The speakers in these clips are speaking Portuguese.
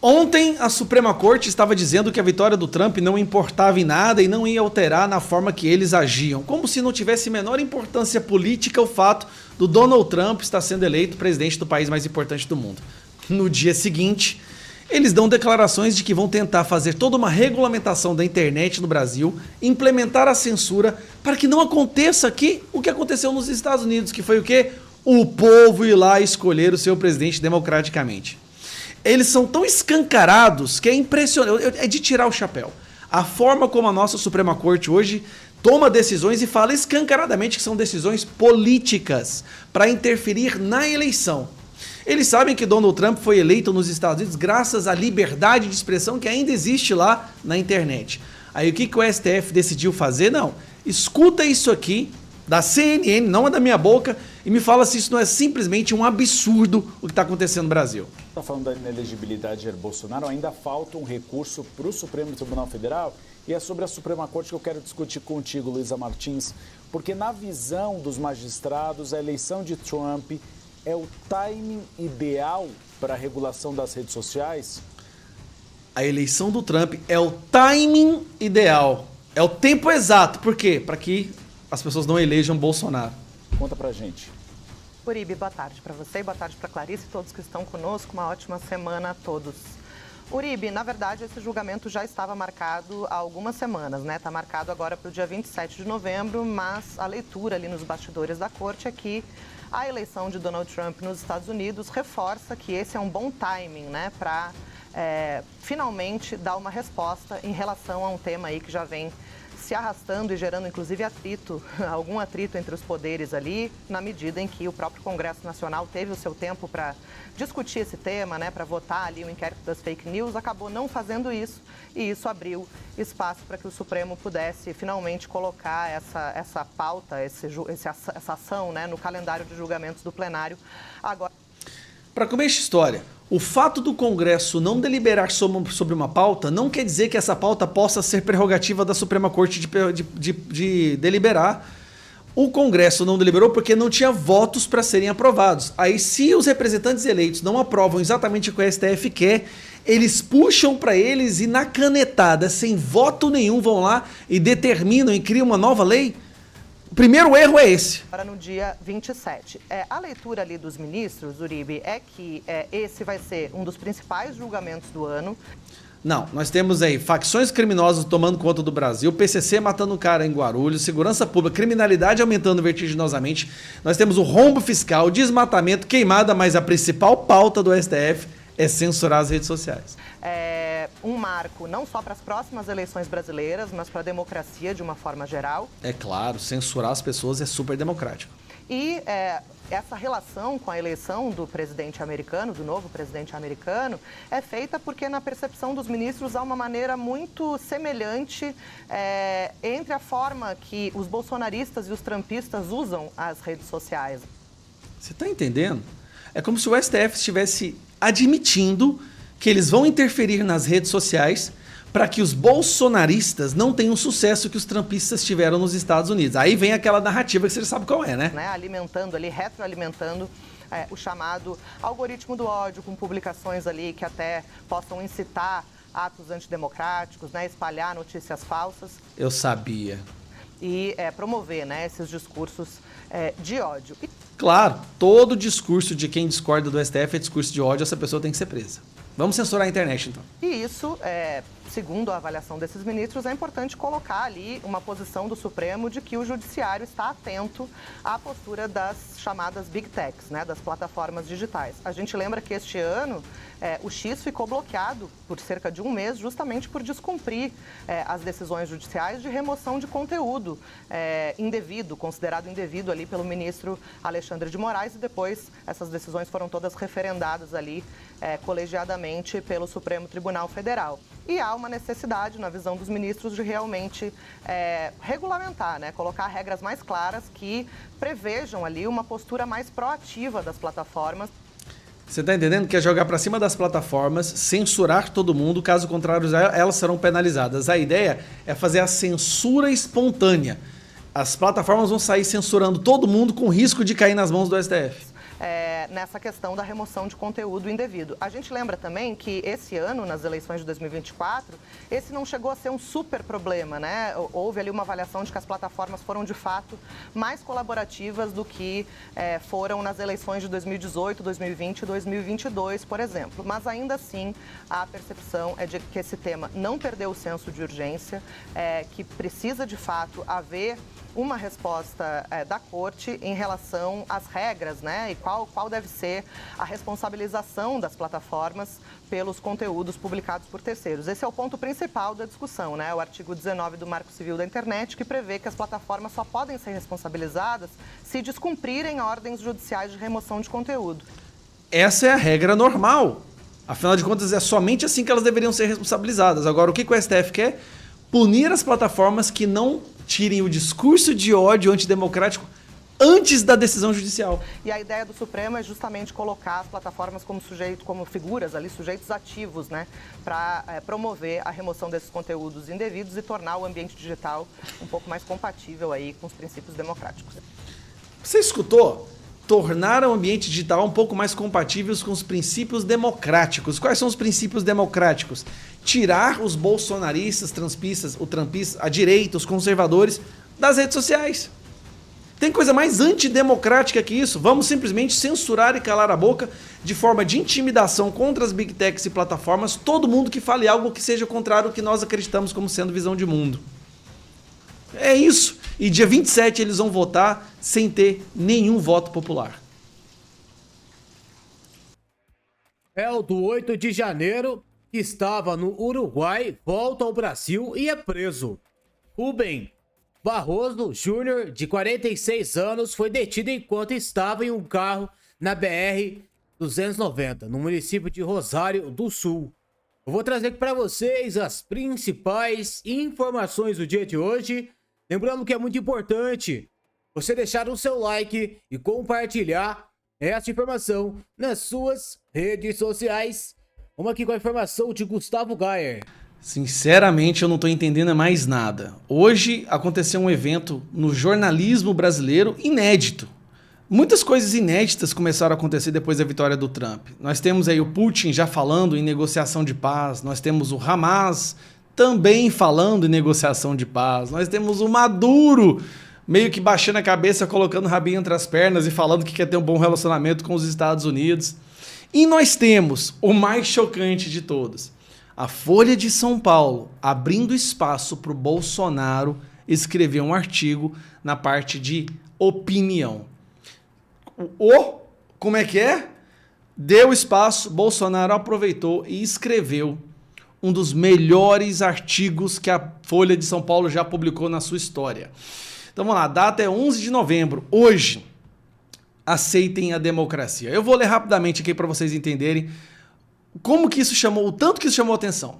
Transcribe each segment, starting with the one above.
Ontem, a Suprema Corte estava dizendo que a vitória do Trump não importava em nada e não ia alterar na forma que eles agiam, como se não tivesse menor importância política o fato do Donald Trump estar sendo eleito presidente do país mais importante do mundo. No dia seguinte, eles dão declarações de que vão tentar fazer toda uma regulamentação da internet no Brasil, implementar a censura para que não aconteça aqui o que aconteceu nos Estados Unidos, que foi o quê? O povo ir lá escolher o seu presidente democraticamente. Eles são tão escancarados que é impressionante, é de tirar o chapéu. A forma como a nossa Suprema Corte hoje toma decisões e fala escancaradamente que são decisões políticas para interferir na eleição. Eles sabem que Donald Trump foi eleito nos Estados Unidos graças à liberdade de expressão que ainda existe lá na internet. Aí o que o STF decidiu fazer? Não, escuta isso aqui da CNN, não é da minha boca, e me fala se isso não é simplesmente um absurdo o que está acontecendo no Brasil. Está falando da inelegibilidade de Jair Bolsonaro, ainda falta um recurso para o Supremo Tribunal Federal, e é sobre a Suprema Corte que eu quero discutir contigo, Luísa Martins, porque na visão dos magistrados, a eleição de Trump é o timing ideal para a regulação das redes sociais? A eleição do Trump é o timing ideal, é o tempo exato. Por quê? Para que as pessoas não elejam Bolsonaro. Conta pra gente. Uribe, boa tarde para você e boa tarde para Clarice e todos que estão conosco. Uma ótima semana a todos. Uribe, na verdade, esse julgamento já estava marcado há algumas semanas, né? Está marcado agora para o dia 27 de novembro, mas a leitura ali nos bastidores da corte é que a eleição de Donald Trump nos Estados Unidos reforça que esse é um bom timing, né? Para finalmente dar uma resposta em relação a um tema aí que já vem se arrastando e gerando, inclusive, algum atrito entre os poderes ali, na medida em que o próprio Congresso Nacional teve o seu tempo para discutir esse tema, né, para votar ali o inquérito das fake news, acabou não fazendo isso, e isso abriu espaço para que o Supremo pudesse finalmente colocar essa pauta, essa ação, né, no calendário de julgamentos do plenário. Agora, para começar a história, o fato do Congresso não deliberar sobre uma pauta não quer dizer que essa pauta possa ser prerrogativa da Suprema Corte de deliberar. O Congresso não deliberou porque não tinha votos para serem aprovados. Aí, se os representantes eleitos não aprovam exatamente o que o STF quer, eles puxam para eles e na canetada, sem voto nenhum, vão lá e determinam e criam uma nova lei. O primeiro erro é esse. Para no dia 27. A leitura ali dos ministros, Uribe, é que esse vai ser um dos principais julgamentos do ano. Não, nós temos aí facções criminosas tomando conta do Brasil, PCC matando um cara em Guarulhos, segurança pública, criminalidade aumentando vertiginosamente. Nós temos o rombo fiscal, desmatamento, queimada, mas a principal pauta do STF é censurar as redes sociais. Um marco não só para as próximas eleições brasileiras, mas para a democracia de uma forma geral. É claro, censurar as pessoas é super democrático. E essa relação com a eleição do presidente americano, do novo presidente americano, é feita porque na percepção dos ministros há uma maneira muito semelhante entre a forma que os bolsonaristas e os trumpistas usam as redes sociais. Você está entendendo? É como se o STF estivesse admitindo que eles vão interferir nas redes sociais para que os bolsonaristas não tenham o sucesso que os trumpistas tiveram nos Estados Unidos. Aí vem aquela narrativa que você sabe qual é, né? Alimentando ali, retroalimentando o chamado algoritmo do ódio, com publicações ali que até possam incitar atos antidemocráticos, né? Espalhar notícias falsas. Eu sabia. E promover, né, esses discursos de ódio. Claro, todo discurso de quem discorda do STF é discurso de ódio, essa pessoa tem que ser presa. Vamos censurar a internet, então. E isso, segundo a avaliação desses ministros, é importante colocar ali uma posição do Supremo de que o Judiciário está atento à postura das chamadas Big Techs, né, das plataformas digitais. A gente lembra que este ano o X ficou bloqueado por cerca de um mês justamente por descumprir as decisões judiciais de remoção de conteúdo indevido, considerado indevido ali pelo ministro Alexandre de Moraes, e depois essas decisões foram todas referendadas ali colegiadamente pelo Supremo Tribunal Federal. E há uma necessidade, na visão dos ministros, de realmente regulamentar, né? Colocar regras mais claras que prevejam ali uma postura mais proativa das plataformas. Você está entendendo? Que é jogar para cima das plataformas, censurar todo mundo, caso contrário elas serão penalizadas. A ideia é fazer a censura espontânea. As plataformas vão sair censurando todo mundo com risco de cair nas mãos do STF. nessa questão da remoção de conteúdo indevido. A gente lembra também que esse ano, nas eleições de 2024, esse não chegou a ser um super problema, né? Houve ali uma avaliação de que as plataformas foram, de fato, mais colaborativas do que foram nas eleições de 2018, 2020 e 2022, por exemplo. Mas, ainda assim, a percepção é de que esse tema não perdeu o senso de urgência, que precisa, de fato, haver uma resposta da Corte em relação às regras, né? E qual deve ser a responsabilização das plataformas pelos conteúdos publicados por terceiros. Esse é o ponto principal da discussão, né? O artigo 19 do Marco Civil da Internet, que prevê que as plataformas só podem ser responsabilizadas se descumprirem ordens judiciais de remoção de conteúdo. Essa é a regra normal. Afinal de contas, é somente assim que elas deveriam ser responsabilizadas. Agora, o que o STF quer? Punir as plataformas que não tirem o discurso de ódio antidemocrático antes da decisão judicial. E a ideia do Supremo é justamente colocar as plataformas como figuras ali, sujeitos ativos, né, para promover a remoção desses conteúdos indevidos e tornar o ambiente digital um pouco mais compatível aí com os princípios democráticos. Você escutou? Tornar o ambiente digital um pouco mais compatível com os princípios democráticos. Quais são os princípios democráticos? Tirar os bolsonaristas, trumpistas, a direita, os conservadores das redes sociais. Tem coisa mais antidemocrática que isso? Vamos simplesmente censurar e calar a boca de forma de intimidação contra as big techs e plataformas todo mundo que fale algo que seja contrário ao que nós acreditamos como sendo visão de mundo. É isso. E dia 27 eles vão votar sem ter nenhum voto popular. O do 8 de janeiro, que estava no Uruguai, volta ao Brasil e é preso. Rubem Barroso Júnior, de 46 anos, foi detido enquanto estava em um carro na BR-290, no município de Rosário do Sul. Eu vou trazer aqui para vocês as principais informações do dia de hoje. Lembrando que é muito importante você deixar o seu like e compartilhar essa informação nas suas redes sociais. Vamos aqui com a informação de Gustavo Gayer. Sinceramente, eu não estou entendendo mais nada. Hoje aconteceu um evento no jornalismo brasileiro inédito. Muitas coisas inéditas começaram a acontecer depois da vitória do Trump. Nós temos aí o Putin já falando em negociação de paz, nós temos o Hamas também falando em negociação de paz. Nós temos o Maduro meio que baixando a cabeça, colocando o rabinho entre as pernas e falando que quer ter um bom relacionamento com os Estados Unidos. E nós temos o mais chocante de todos. A Folha de São Paulo abrindo espaço para o Bolsonaro escrever um artigo na parte de opinião. Como é que é? Deu espaço, Bolsonaro aproveitou e escreveu um dos melhores artigos que a Folha de São Paulo já publicou na sua história. Então vamos lá, a data é 11 de novembro. Hoje, aceitem a democracia. Eu vou ler rapidamente aqui para vocês entenderem como que isso chamou, o tanto que isso chamou atenção.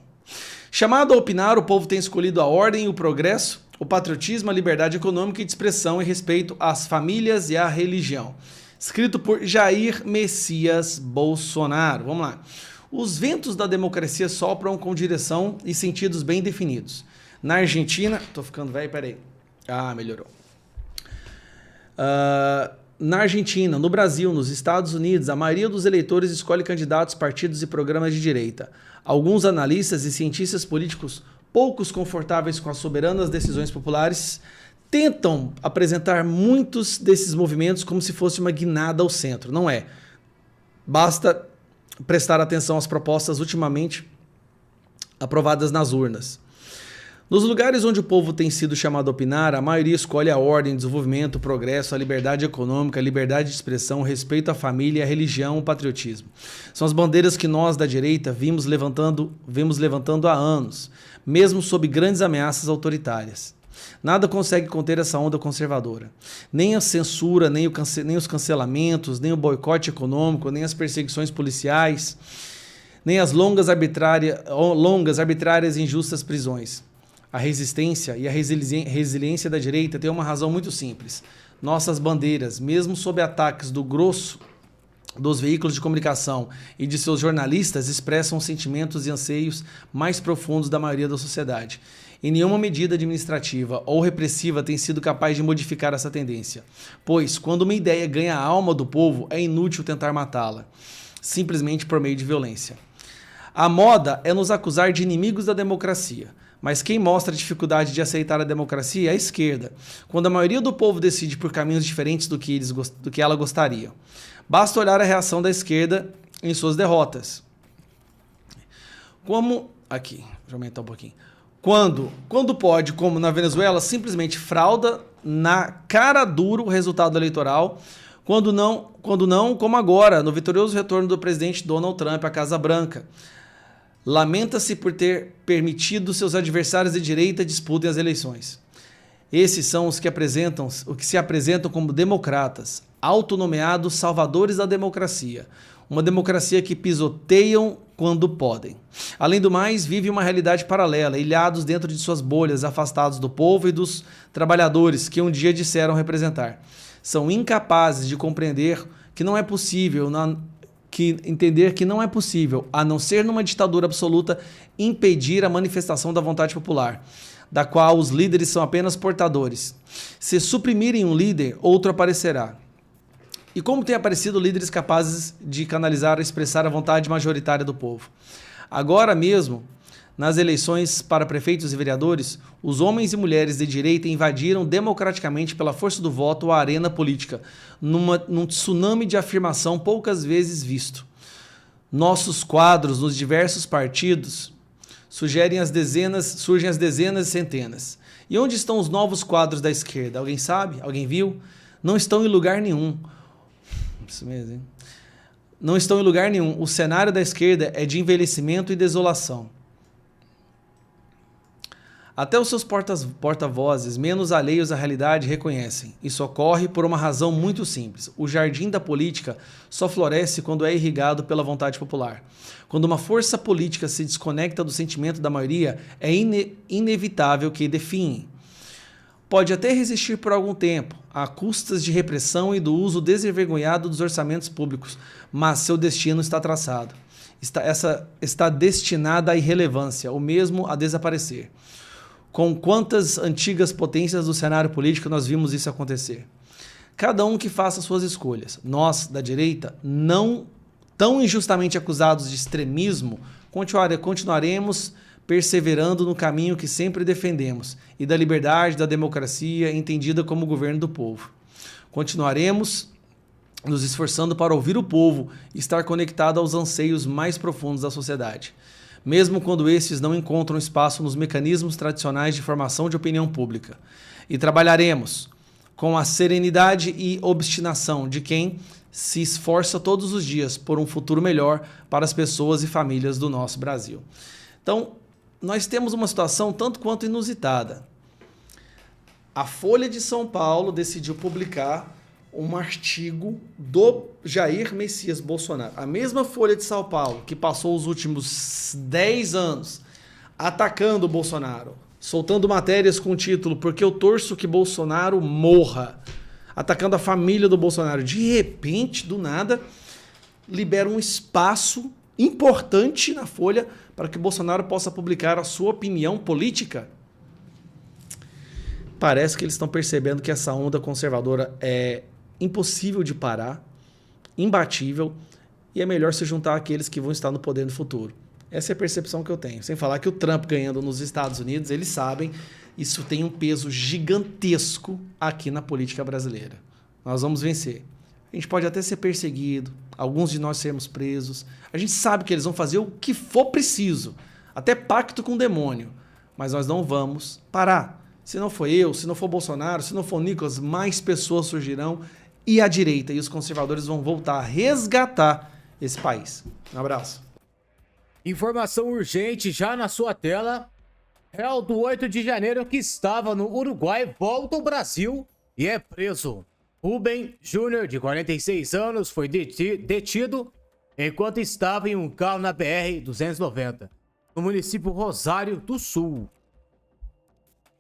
Chamado a opinar, o povo tem escolhido a ordem e o progresso, o patriotismo, a liberdade econômica e de expressão e respeito às famílias e à religião. Escrito por Jair Messias Bolsonaro. Vamos lá. Os ventos da democracia sopram com direção e sentidos bem definidos. Na Argentina... Tô ficando velho, peraí. Melhorou. Na Argentina, no Brasil, nos Estados Unidos, a maioria dos eleitores escolhe candidatos, partidos e programas de direita. Alguns analistas e cientistas políticos poucos confortáveis com as soberanas decisões populares tentam apresentar muitos desses movimentos como se fosse uma guinada ao centro. Não é. Basta prestar atenção às propostas ultimamente aprovadas nas urnas. Nos lugares onde o povo tem sido chamado a opinar, a maioria escolhe a ordem, o desenvolvimento, o progresso, a liberdade econômica, a liberdade de expressão, o respeito à família, a religião, o patriotismo. São as bandeiras que nós da direita vimos levantando há anos, mesmo sob grandes ameaças autoritárias. Nada consegue conter essa onda conservadora. Nem a censura, nem os cancelamentos, nem o boicote econômico, nem as perseguições policiais, nem as longas, arbitrárias e injustas prisões. A resistência e a resiliência da direita tem uma razão muito simples. Nossas bandeiras, mesmo sob ataques do grosso dos veículos de comunicação e de seus jornalistas, expressam sentimentos e anseios mais profundos da maioria da sociedade. E nenhuma medida administrativa ou repressiva tem sido capaz de modificar essa tendência. Pois, quando uma ideia ganha a alma do povo, é inútil tentar matá-la, simplesmente por meio de violência. A moda é nos acusar de inimigos da democracia. Mas quem mostra a dificuldade de aceitar a democracia é a esquerda, quando a maioria do povo decide por caminhos diferentes do que ela gostaria. Basta olhar a reação da esquerda em suas derrotas. Deixa eu aumentar um pouquinho. Quando pode, como na Venezuela, simplesmente frauda na cara dura o resultado eleitoral, quando não, como agora, no vitorioso retorno do presidente Donald Trump à Casa Branca. Lamenta-se por ter permitido seus adversários de direita disputem as eleições. Esses são os que se apresentam como democratas, autonomeados salvadores da democracia. Uma democracia que pisoteiam quando podem. Além do mais, vive uma realidade paralela, ilhados dentro de suas bolhas, afastados do povo e dos trabalhadores que um dia disseram representar. São incapazes de compreender que não é possível, a não ser numa ditadura absoluta, impedir a manifestação da vontade popular, da qual os líderes são apenas portadores. Se suprimirem um líder, outro aparecerá. E como tem aparecido líderes capazes de canalizar e expressar a vontade majoritária do povo? Agora mesmo, nas eleições para prefeitos e vereadores, os homens e mulheres de direita invadiram democraticamente pela força do voto a arena política, num tsunami de afirmação poucas vezes visto. Nossos quadros nos diversos partidos surgem as dezenas e centenas. E onde estão os novos quadros da esquerda? Alguém sabe? Alguém viu? Não estão em lugar nenhum. Isso mesmo, hein? Não estão em lugar nenhum. O cenário da esquerda é de envelhecimento e desolação. Até os seus porta-vozes, menos alheios à realidade, reconhecem. Isso ocorre por uma razão muito simples. O jardim da política só floresce quando é irrigado pela vontade popular. Quando uma força política se desconecta do sentimento da maioria, é inevitável que definhe. Pode até resistir por algum tempo, a custas de repressão e do uso desenvergonhado dos orçamentos públicos, mas seu destino está traçado. Está destinada à irrelevância, ou mesmo a desaparecer. Com quantas antigas potências do cenário político nós vimos isso acontecer? Cada um que faça suas escolhas. Nós, da direita, não tão injustamente acusados de extremismo, continuaremos perseverando no caminho que sempre defendemos e da liberdade, da democracia, entendida como governo do povo. Continuaremos nos esforçando para ouvir o povo e estar conectado aos anseios mais profundos da sociedade, mesmo quando esses não encontram espaço nos mecanismos tradicionais de formação de opinião pública. E trabalharemos com a serenidade e obstinação de quem se esforça todos os dias por um futuro melhor para as pessoas e famílias do nosso Brasil. Então, nós temos uma situação tanto quanto inusitada. A Folha de São Paulo decidiu publicar um artigo do Jair Messias Bolsonaro. A mesma Folha de São Paulo que passou os últimos 10 anos atacando o Bolsonaro, soltando matérias com o título "Porque eu torço que Bolsonaro morra", atacando a família do Bolsonaro. De repente, do nada, libera um espaço importante na Folha para que Bolsonaro possa publicar a sua opinião política. Parece que eles estão percebendo que essa onda conservadora é impossível de parar, imbatível, e é melhor se juntar àqueles que vão estar no poder no futuro. Essa é a percepção que eu tenho. Sem falar que o Trump ganhando nos Estados Unidos, eles sabem, isso tem um peso gigantesco aqui na política brasileira. Nós vamos vencer. A gente pode até ser perseguido, alguns de nós sermos presos. A gente sabe que eles vão fazer o que for preciso, até pacto com o demônio. Mas nós não vamos parar. Se não for eu, se não for Bolsonaro, se não for Nicolas, mais pessoas surgirão e a direita e os conservadores vão voltar a resgatar esse país. Um abraço. Informação urgente já na sua tela. Réu do 8 de janeiro que estava no Uruguai volta ao Brasil e é preso. Rubem Júnior, de 46 anos, foi detido enquanto estava em um carro na BR-290, no município Rosário do Sul.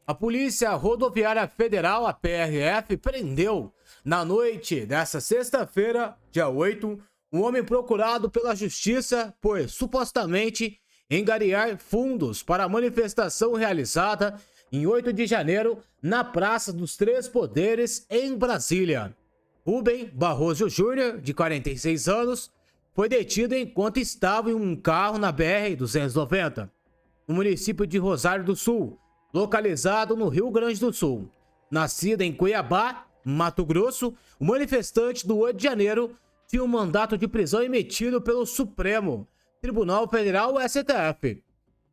A Polícia Rodoviária Federal, a PRF, prendeu na noite desta sexta-feira, dia 8, um homem procurado pela Justiça por supostamente angariar fundos para a manifestação realizada em 8 de janeiro na Praça dos Três Poderes, em Brasília. Rubem Barroso Júnior, de 46 anos, foi detido enquanto estava em um carro na BR-290, no município de Rosário do Sul, localizado no Rio Grande do Sul. Nascido em Cuiabá, Mato Grosso, o manifestante do 8 de janeiro tinha um mandato de prisão emitido pelo Supremo Tribunal Federal, STF.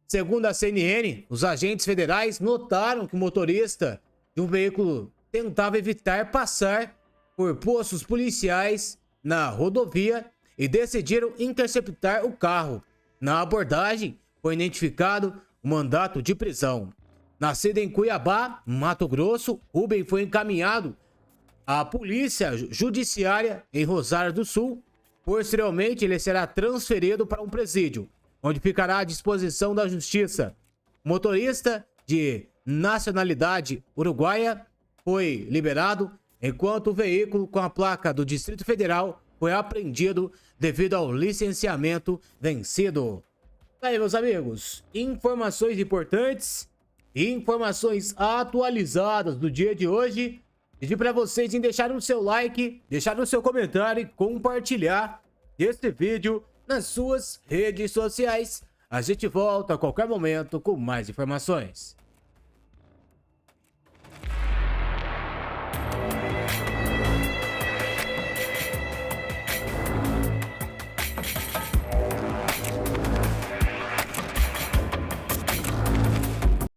Segundo a CNN, os agentes federais notaram que o motorista de um veículo tentava evitar passar por postos policiais na rodovia e decidiram interceptar o carro. Na abordagem, foi identificado o mandato de prisão. Nascido em Cuiabá, Mato Grosso, Rubem foi encaminhado à Polícia Judiciária em Rosário do Sul. Posteriormente, ele será transferido para um presídio, onde ficará à disposição da Justiça. O motorista, de nacionalidade uruguaia, foi liberado, enquanto o veículo com a placa do Distrito Federal foi apreendido devido ao licenciamento vencido. Aí, meus amigos, informações importantes e informações atualizadas do dia de hoje. Pedi para vocês em deixar o seu like, deixar o seu comentário e compartilhar este vídeo nas suas redes sociais. A gente volta a qualquer momento com mais informações.